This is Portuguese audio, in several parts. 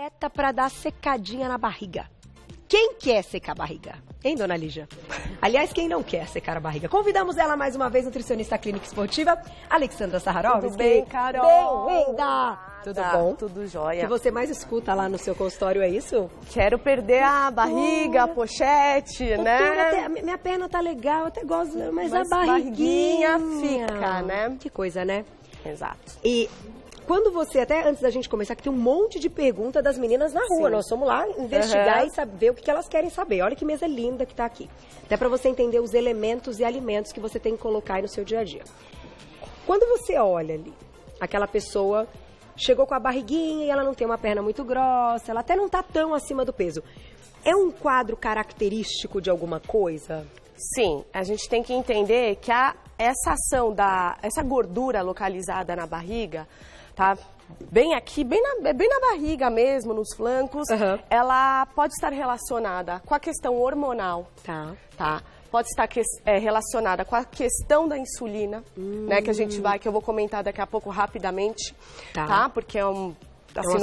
dieta para dar secadinha na barriga. Quem quer secar a barriga? Hein, dona Lígia? Aliás, quem não quer secar a barriga? Convidamos ela mais uma vez, nutricionista clínica esportiva, Alexandra Saharovski. Tudo bem, Carol? Bem-vinda! Tudo bom? Tudo jóia. O que você mais escuta lá no seu consultório é isso? Quero perder a barriga, a pochete, né? Minha perna tá legal, eu até gosto, mas a barriguinha fica, né? Que coisa, né? Exato. E quando você, até antes da gente começar, que tem um monte de pergunta das meninas na rua. Sim. Nós vamos lá investigar e saber o que elas querem saber. Olha que mesa linda que tá aqui. Até para você entender os elementos e alimentos que você tem que colocar aí no seu dia a dia. Quando você olha ali, aquela pessoa chegou com a barriguinha e ela não tem uma perna muito grossa, ela até não tá tão acima do peso. É um quadro característico de alguma coisa? Sim, a gente tem que entender que essa ação essa gordura localizada na barriga, tá? Bem aqui, bem na barriga mesmo, nos flancos, ela pode estar relacionada com a questão hormonal, tá? Pode estar relacionada com a questão da insulina, né? Que eu vou comentar daqui a pouco rapidamente, tá? Porque é assim,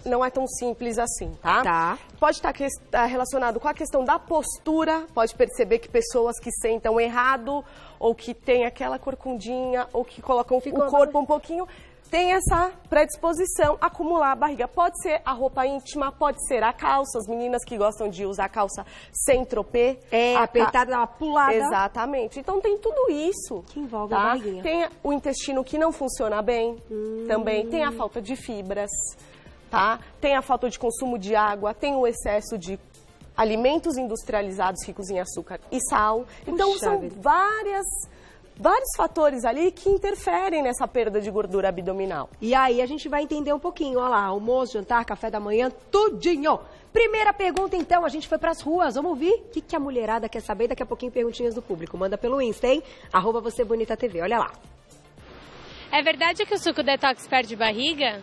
não é tão simples assim, tá? Pode estar relacionado com a questão da postura, pode perceber que pessoas que sentam errado, ou que tem aquela corcundinha, ou que colocam o corpo um pouquinho, tem essa predisposição a acumular a barriga. Pode ser a roupa íntima, pode ser a calça, as meninas que gostam de usar calça sem tropê. Apertada, uma pulada. Exatamente. Então tem tudo isso. Que envolve a barriguinha. Tem o intestino que não funciona bem, também. Tem a falta de fibras, tá? Tem a falta de consumo de água, tem o excesso de alimentos industrializados ricos em açúcar e sal. Então são vários fatores ali que interferem nessa perda de gordura abdominal. E aí a gente vai entender um pouquinho, olha lá, almoço, jantar, café da manhã, tudinho. Primeira pergunta então, a gente foi pras ruas, vamos ouvir? O que a mulherada quer saber? Daqui a pouquinho perguntinhas do público. Manda pelo Insta, hein? @VocêBonitaTV, olha lá. É verdade que o suco detox perde barriga?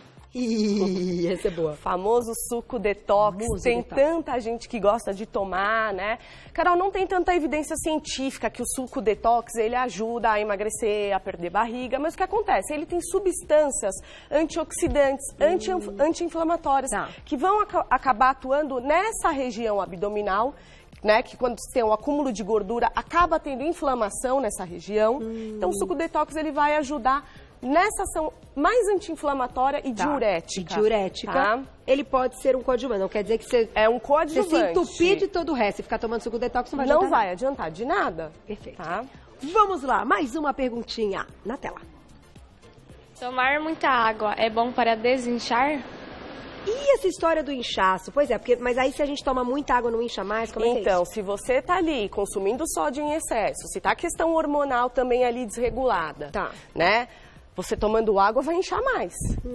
Essa é boa. O famoso suco detox, tanta gente que gosta de tomar, né? Carol, não tem tanta evidência científica que o suco detox, ele ajuda a emagrecer, a perder barriga, mas o que acontece? Ele tem substâncias antioxidantes, anti-inflamatórias, que vão acabar atuando nessa região abdominal, né, que quando tem um acúmulo de gordura, acaba tendo inflamação nessa região. Então o suco detox, ele vai ajudar nessa ação mais anti-inflamatória e diurética. Ele pode ser um coadjuvante, não quer dizer que você... É um coadjuvante. Você se entupir de todo o resto e ficar tomando suco detox não vai adiantar de nada. Perfeito. Tá? Vamos lá, mais uma perguntinha na tela. Tomar muita água é bom para desinchar? E essa história do inchaço? Pois é, mas aí se a gente toma muita água não incha mais, como é que é isso? Então, se você tá ali consumindo sódio em excesso, se tá a questão hormonal também ali desregulada, né? Você tomando água vai inchar mais,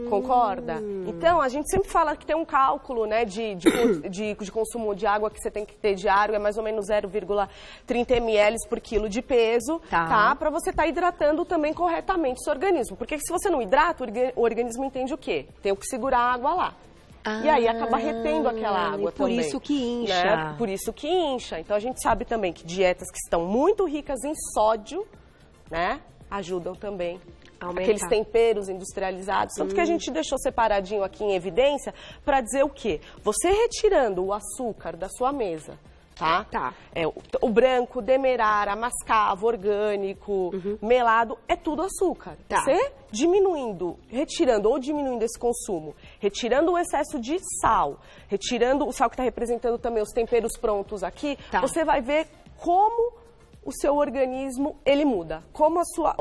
concorda? Então, a gente sempre fala que tem um cálculo, né, de consumo de água que você tem que ter diário, é mais ou menos 0,30 ml por quilo de peso, tá? Para você estar hidratando também corretamente o seu organismo. Porque se você não hidrata, o organismo entende o quê? Tem que segurar a água lá. E aí acaba retendo aquela água também. Por isso que incha. Né? Por isso que incha. Então, a gente sabe também que dietas que estão muito ricas em sódio, né, ajudam também aqueles temperos industrializados. Tanto que a gente deixou separadinho aqui em evidência para dizer o quê? Você retirando o açúcar da sua mesa, tá? O branco, demerara, mascavo, orgânico, melado, é tudo açúcar. Você retirando esse consumo, retirando o excesso de sal, retirando o sal que está representando também os temperos prontos aqui, você vai ver como o seu organismo, ele muda. Como a sua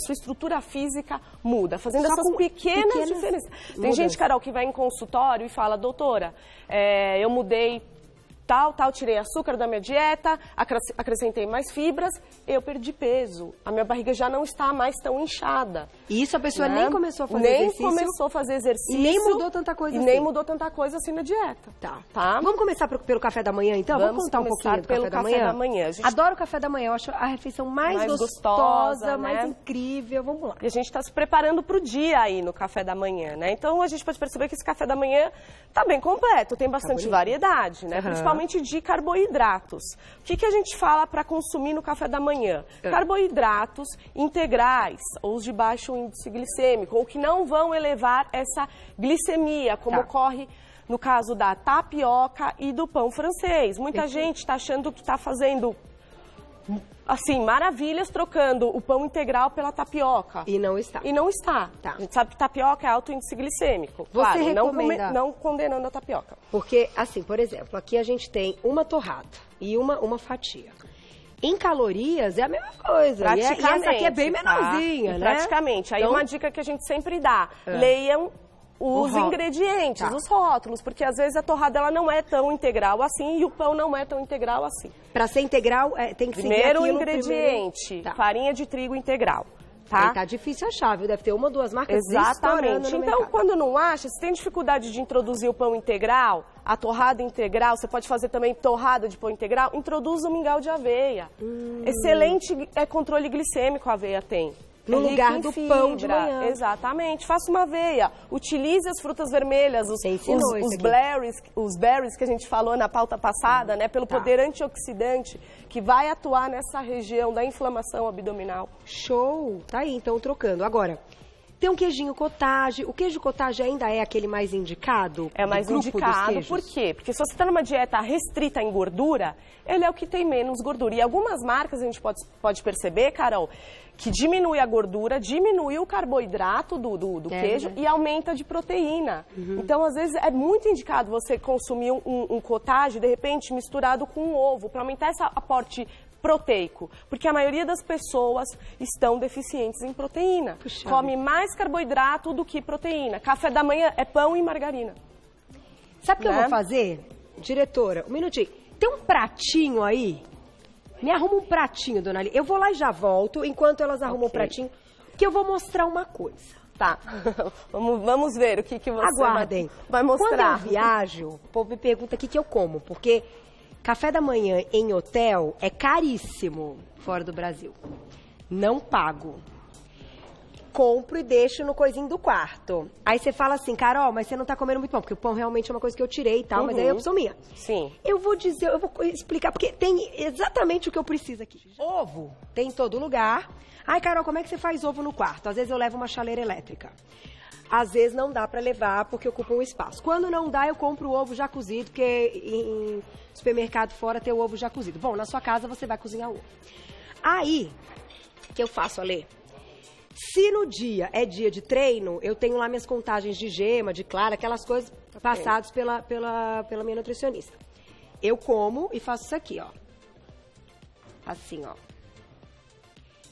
estrutura física muda, fazendo essas pequenas diferenças. Tem gente, Carol, que vai em consultório e fala, doutora, eu mudei tirei açúcar da minha dieta, acrescentei mais fibras, eu perdi peso. A minha barriga já não está mais tão inchada. E isso a pessoa nem começou a fazer exercício? Nem começou a fazer exercício. E nem mudou tanta coisa assim? Nem mudou tanta coisa assim na dieta. Tá? Vamos começar pelo café da manhã, então? Vamos contar um pouquinho do café da manhã? Adoro o café da manhã, eu acho a refeição mais gostosa, mais incrível. Vamos lá. E a gente está se preparando para o dia aí no café da manhã, né? Então a gente pode perceber que esse café da manhã tá bem completo, tem bastante variedade, né? Principalmente de carboidratos. O que a gente fala para consumir no café da manhã? Carboidratos integrais, ou os de baixo índice glicêmico, ou que não vão elevar essa glicemia, como ocorre no caso da tapioca e do pão francês. Muita gente está achando que está fazendo, assim, maravilhas trocando o pão integral pela tapioca. E não está. E não está. Tá. A gente sabe que tapioca é alto índice glicêmico. Você claro, recomenda... não condenando a tapioca. Porque, assim, por exemplo, aqui a gente tem uma torrada e uma fatia. Em calorias é a mesma coisa. Praticamente. E essa aqui é bem menorzinha, né? Praticamente. Aí uma dica que a gente sempre dá, leiam os ingredientes, os rótulos, porque às vezes a torrada ela não é tão integral assim e o pão não é tão integral assim. Para ser integral, tem que seguir primeiro ingrediente, farinha de trigo integral. Tá? Tá difícil achar, viu? Deve ter uma ou duas marcas exatamente. No então, mercado. Quando não acha, se tem dificuldade de introduzir o pão integral, a torrada integral, você pode fazer também torrada de pão integral, introduza o mingau de aveia. Excelente controle glicêmico a aveia tem. No lugar do pão de manhã. Exatamente. Faça uma aveia. Utilize as frutas vermelhas, os berries que a gente falou na pauta passada, né? Pelo poder antioxidante que vai atuar nessa região da inflamação abdominal. Show! Tá aí, então, trocando. Agora, tem um queijinho cottage. O queijo cottage ainda é aquele mais indicado? É mais indicado. Por quê? Porque se você está numa dieta restrita em gordura, ele é o que tem menos gordura. E algumas marcas a gente pode perceber, Carol, que diminui a gordura, diminui o carboidrato do queijo e aumenta de proteína. Então, às vezes, é muito indicado você consumir um cottage, de repente, misturado com um ovo, para aumentar esse aporte proteico, porque a maioria das pessoas estão deficientes em proteína. Puxa, come mais carboidrato do que proteína. Café da manhã é pão e margarina. Sabe o que eu vou fazer? Diretora, um minutinho. Tem um pratinho aí? Me arruma um pratinho, dona Ali. Eu vou lá e já volto, enquanto elas arrumam o pratinho, que eu vou mostrar uma coisa. Tá, vamos ver o que você vai mostrar. Quando eu viajo, o povo me pergunta o que eu como, porque café da manhã em hotel é caríssimo fora do Brasil. Não pago. Compro e deixo no coisinho do quarto. Aí você fala assim, Carol, mas você não tá comendo muito pão, porque o pão realmente é uma coisa que eu tirei e tal, mas aí é opção minha. Sim. Eu vou explicar, porque tem exatamente o que eu preciso aqui. Ovo tem em todo lugar. Ai, Carol, como é que você faz ovo no quarto? Às vezes eu levo uma chaleira elétrica. Às vezes não dá pra levar, porque ocupa um espaço. Quando não dá, eu compro o ovo já cozido, porque em supermercado fora tem o ovo já cozido. Bom, na sua casa você vai cozinhar o ovo. Aí, o que eu faço, Ale? Se no dia é dia de treino, eu tenho lá minhas contagens de gema, de clara, aquelas coisas passadas pela minha nutricionista. Eu como e faço isso aqui, ó. Assim, ó.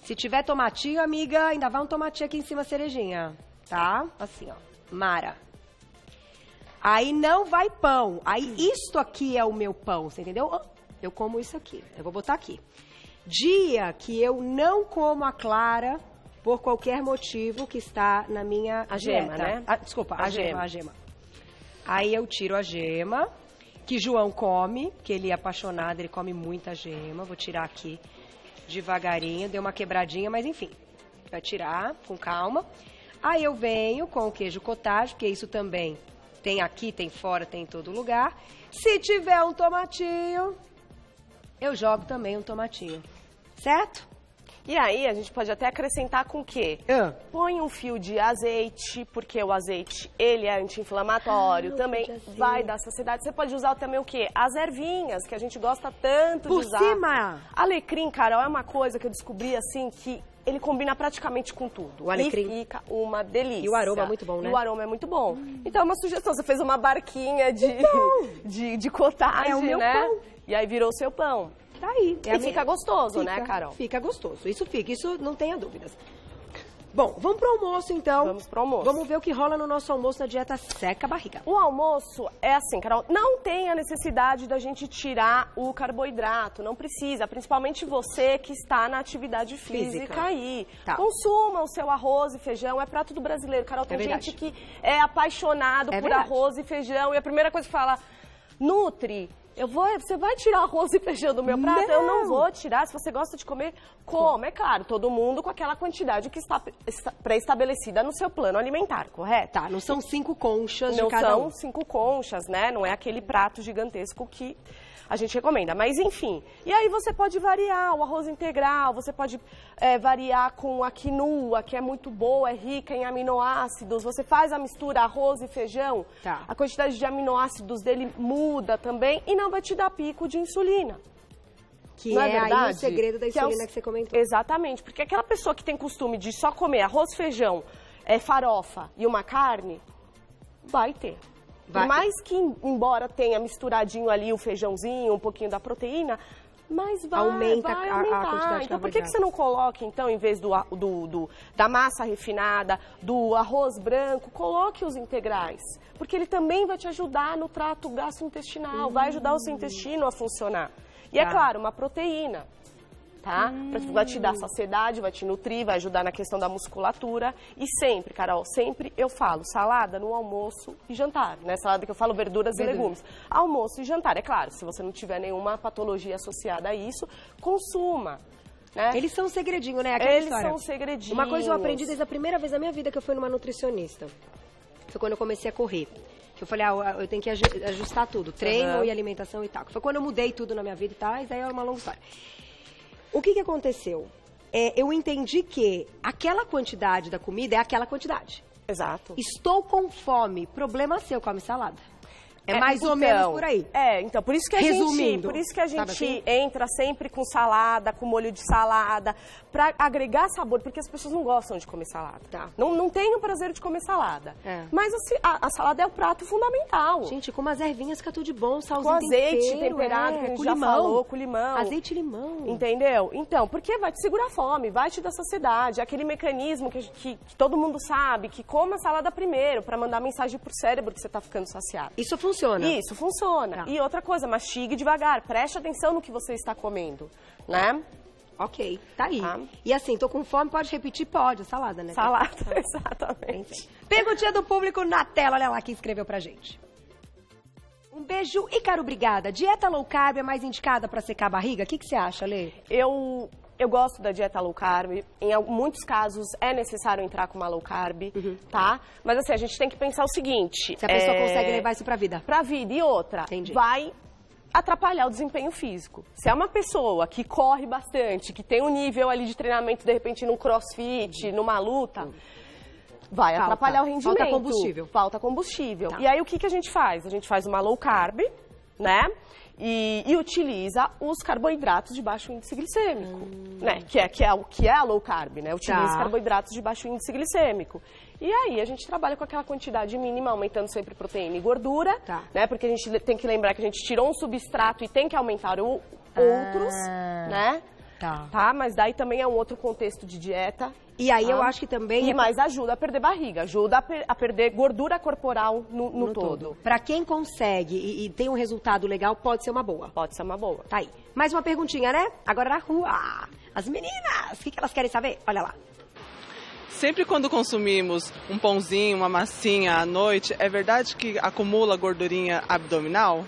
Se tiver tomatinho, amiga, ainda vai um tomatinho aqui em cima, cerejinha. Tá? Assim, ó. Mara. Aí não vai pão. Aí isto aqui é o meu pão, você entendeu? Eu como isso aqui. Eu vou botar aqui. Dia que eu não como a clara, por qualquer motivo que está na minha gema, né? Desculpa, a gema. Aí eu tiro a gema, que João come, que ele é apaixonado, ele come muita gema. Vou tirar aqui devagarinho, deu uma quebradinha, mas enfim. Vai tirar com calma. Aí eu venho com o queijo cottage, porque isso também tem aqui, tem fora, tem em todo lugar. Se tiver um tomatinho, eu jogo também um tomatinho. Certo? E aí, a gente pode até acrescentar com o quê? Põe um fio de azeite, porque o azeite, ele é anti-inflamatório, também vai dar saciedade. Você pode usar também o quê? As ervinhas, que a gente gosta tanto de usar. Por cima! Alecrim, Carol, é uma coisa que eu descobri, assim, que ele combina praticamente com tudo. O alecrim. E fica uma delícia. E o aroma é muito bom, né? E o aroma é muito bom. Então, é uma sugestão. Você fez uma barquinha de cottage, é o meu pão. E aí virou o seu pão. Tá aí. E fica gostoso, né, Carol? Fica gostoso. Isso fica, isso não tenha dúvidas. Bom, vamos pro almoço, então. Vamos pro almoço. Vamos ver o que rola no nosso almoço na dieta seca barriga. O almoço é assim, Carol, não tem a necessidade da gente tirar o carboidrato, não precisa, principalmente você que está na atividade física aí. Tá. Consuma o seu arroz e feijão, é prato do brasileiro, Carol. Tem gente que é apaixonado por arroz e feijão e a primeira coisa que fala, nutri. Você vai tirar arroz e feijão do meu prato? Eu não vou tirar. Se você gosta de comer, coma. É claro, todo mundo com aquela quantidade que está pré-estabelecida no seu plano alimentar, correto? Tá, não são 5 conchas de cada um. Não são 5 conchas, né? Não é aquele prato gigantesco que a gente recomenda. Mas enfim, e aí você pode variar o arroz integral, você pode variar com a quinoa, que é muito boa, é rica em aminoácidos. Você faz a mistura arroz e feijão, a quantidade de aminoácidos dele muda também e não vai te dar pico de insulina. Que é aí o segredo da insulina que você comentou. Exatamente, porque aquela pessoa que tem costume de só comer arroz, feijão, farofa e uma carne, vai ter. Por mais que, embora tenha misturadinho ali o feijãozinho, um pouquinho da proteína, mas vai aumentar. A quantidade. Então, por que você não coloca, então, em vez da massa refinada, do arroz branco, coloque os integrais? Porque ele também vai te ajudar no trato gastrointestinal, vai ajudar o seu intestino a funcionar. E é claro, uma proteína, tá? Vai te dar saciedade, vai te nutrir, vai ajudar na questão da musculatura. E sempre, Carol, sempre eu falo salada no almoço e jantar, né? Salada que eu falo verduras e legumes. Almoço e jantar, é claro, se você não tiver nenhuma patologia associada a isso, consuma. Né? Eles são um segredinho, né? Eles são segredinhos. Uma coisa eu aprendi desde a primeira vez na minha vida que eu fui numa nutricionista. Foi quando eu comecei a correr. Eu falei, eu tenho que ajustar tudo, treino e alimentação e tal. Foi quando eu mudei tudo na minha vida e tal, e aí é uma longa história. O que aconteceu? Eu entendi que aquela quantidade da comida é aquela quantidade. Exato. Estou com fome, problema seu, come salada. É mais ou menos por aí. Então, por isso que a gente entra sempre com salada, com molho de salada, pra agregar sabor, porque as pessoas não gostam de comer salada. Não tem o prazer de comer salada. Mas assim, a salada é o prato fundamental. Gente, com umas ervinhas fica tudo de bom, salzinho com azeite temperado, que a gente já falou, com limão. Azeite e limão. Entendeu? Então, porque vai te segurar a fome, vai te dar saciedade, aquele mecanismo que todo mundo sabe, que coma a salada primeiro, pra mandar mensagem pro cérebro que você tá ficando saciado. Isso funciona. Isso, funciona. E outra coisa, mastigue devagar, preste atenção no que você está comendo, né? Ok, tá aí. E assim, tô com fome, pode repetir? Pode, salada, né? Salada, exatamente. Perguntinha do público na tela, olha lá quem escreveu pra gente. Um beijo e caro, obrigada. Dieta low carb é mais indicada pra secar a barriga? O que você acha, Lê? Eu gosto da dieta low carb. Em muitos casos é necessário entrar com uma low carb, tá? Mas assim, a gente tem que pensar o seguinte... Se a pessoa consegue levar isso pra vida. Pra vida. E outra, vai atrapalhar o desempenho físico. Se é uma pessoa que corre bastante, que tem um nível ali de treinamento, de repente, num crossfit, numa luta... Vai atrapalhar o rendimento. Falta combustível. Falta combustível. E aí, o que a gente faz? A gente faz uma low carb, né? E utiliza os carboidratos de baixo índice glicêmico, né? Que é a low carb, né? Utiliza carboidratos de baixo índice glicêmico. E aí a gente trabalha com aquela quantidade mínima, aumentando sempre proteína e gordura, né? Porque a gente tem que lembrar que a gente tirou um substrato e tem que aumentar outros, né? Mas daí também é um outro contexto de dieta. E aí eu acho que também... Mas ajuda a perder barriga, ajuda a perder gordura corporal no todo. Pra quem consegue e tem um resultado legal, pode ser uma boa. Pode ser uma boa. Tá aí. Mais uma perguntinha, né? Agora na rua. As meninas, o que elas querem saber? Olha lá. Sempre quando consumimos um pãozinho, uma massinha à noite, é verdade que acumula gordurinha abdominal?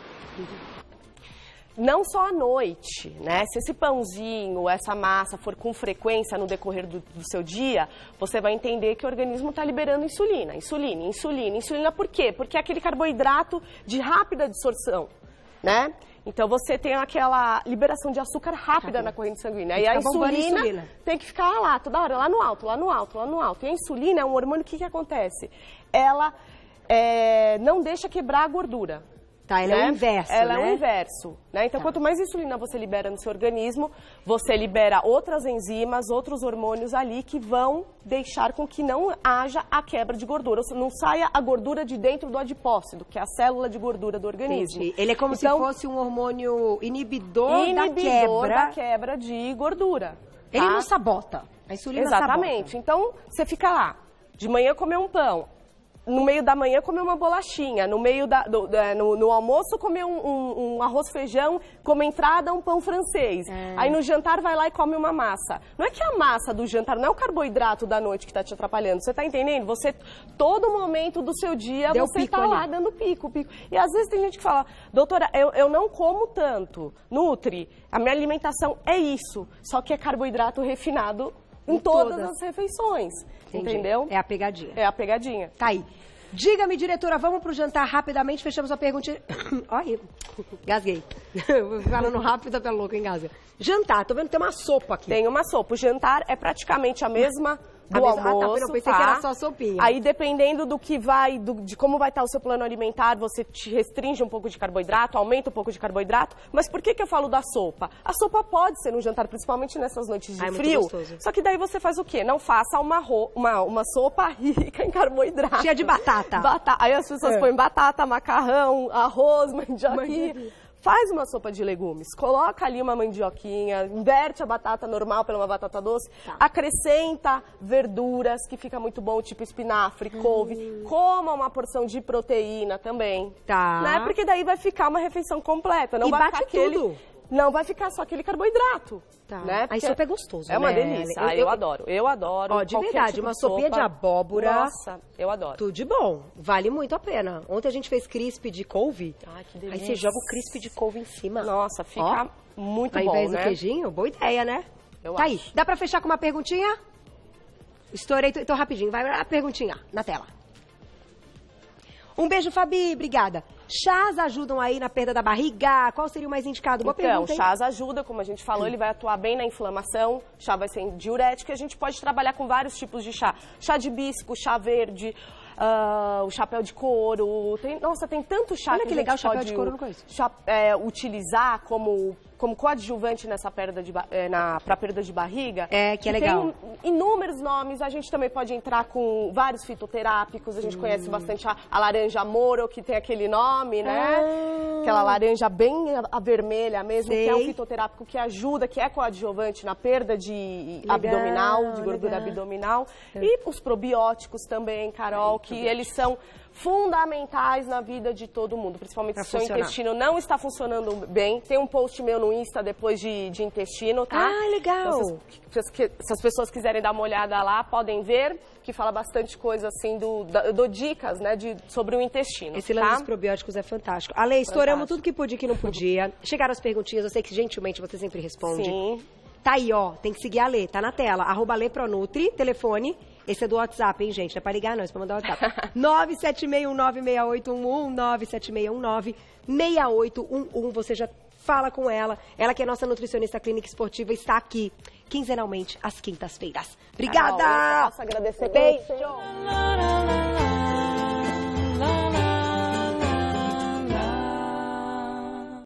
Não só à noite, né? Se esse pãozinho, essa massa for com frequência no decorrer do seu dia, você vai entender que o organismo está liberando insulina. Insulina por quê? Porque é aquele carboidrato de rápida absorção, né? Então você tem aquela liberação de açúcar rápida na corrente sanguínea. E a insulina tem que ficar lá, toda hora, lá no alto. E a insulina é um hormônio, o que acontece? Ela não deixa quebrar a gordura. Ela é o inverso, Ela é o inverso, né? Então, quanto mais insulina você libera no seu organismo, você libera outras enzimas, outros hormônios ali que vão deixar com que não haja a quebra de gordura. Não saia a gordura de dentro do adipócito, que é a célula de gordura do organismo. Entendi. Ele é como se fosse um hormônio inibidor da quebra de gordura. Ele não sabota. A insulina Exatamente. Então, você fica lá, de manhã comer um pão. No meio da manhã comer uma bolachinha, no almoço comer um arroz feijão, como entrada um pão francês. Aí no jantar vai lá e come uma massa. Não é que a massa do jantar, não é o carboidrato da noite que está te atrapalhando. Você está entendendo? Você, todo momento do seu dia, você está lá dando pico. E às vezes tem gente que fala, doutora, eu não como tanto. Nutri, a minha alimentação é isso, só que é carboidrato refinado em todas as refeições. Entendeu? É a pegadinha. É a pegadinha. Tá aí. Diga-me, diretora, vamos pro jantar rapidamente, fechamos a pergunta. Olha, gasguei. Falando rápido, tá louco, hein, Gássia? Jantar, tô vendo que tem uma sopa aqui. Tem uma sopa. O jantar é praticamente a mesma do almoço. Eu pensei que era só sopinha. Aí, dependendo do que vai, de como vai estar o seu plano alimentar, você te restringe um pouco de carboidrato, aumenta um pouco de carboidrato. Mas por que eu falo da sopa? A sopa pode ser no jantar, principalmente nessas noites de frio. Só que daí você faz o quê? Não faça uma sopa rica em carboidrato. Cheia de batata. Aí as pessoas põem batata, macarrão, arroz, mandioquinha. Faz uma sopa de legumes, coloca ali uma mandioquinha, inverte a batata normal pela uma batata doce, acrescenta verduras, que fica muito bom, tipo espinafre, couve, coma uma porção de proteína também. Tá. Né? Porque daí vai ficar uma refeição completa. Não e vai bate ficar tudo. Não vai ficar só aquele carboidrato. Tá. Né? Aí sopa é gostoso, é uma delícia. Eu adoro. Ó, de verdade, tipo uma sopinha de abóbora. Nossa, eu adoro. Tudo de bom. Vale muito a pena. Ontem a gente fez crisp de couve. Ai, que delícia. Aí você joga o crisp de couve em cima. Nossa, fica muito bom, né? Ao invés do queijinho, boa ideia, né? Eu acho. Aí, dá pra fechar com uma perguntinha? Estourei, então rapidinho, vai a perguntinha na tela. Um beijo, Fabi, obrigada. Chás ajudam aí na perda da barriga? Qual seria o mais indicado? Boa pergunta, hein? Chás ajuda, como a gente falou, ele vai atuar bem na inflamação. Chá vai ser diurético e a gente pode trabalhar com vários tipos de chá. Chá de hibisco, chá verde, o chapéu de couro. Tem tanto chá. Olha que legal, chapéu de couro, não conheço. Utilizar como coadjuvante nessa perda para perda de barriga. Que é legal. Tem inúmeros nomes, a gente também pode entrar com vários fitoterápicos, a gente conhece bastante a laranja moro, que tem aquele nome, né? Aquela laranja bem a vermelha mesmo, que é um fitoterápico que ajuda, que é coadjuvante na perda de abdominal, de gordura abdominal. E os probióticos também, Carol, que eles são fundamentais na vida de todo mundo, principalmente se o seu intestino não está funcionando bem. Tem um post meu no Insta depois de intestino, tá? Ah, legal! Então, se as pessoas quiserem dar uma olhada lá, podem ver, que fala bastante coisa assim, dou dicas, né, sobre o intestino. Esse lance dos probióticos é fantástico. Ale, estouramos tudo que podia e que não podia. Chegaram as perguntinhas, eu sei que gentilmente você sempre responde. Sim. Tá aí, ó, tem que seguir a Ale, tá na tela, @LePronutri, telefone. Esse é do WhatsApp, hein, gente? Não é pra ligar, não, é pra mandar o WhatsApp. 976196811, 976196811. Você já fala com ela. Ela que é nossa nutricionista clínica esportiva, está aqui quinzenalmente, às quintas-feiras. Obrigada! Eu posso agradecer. Beijo!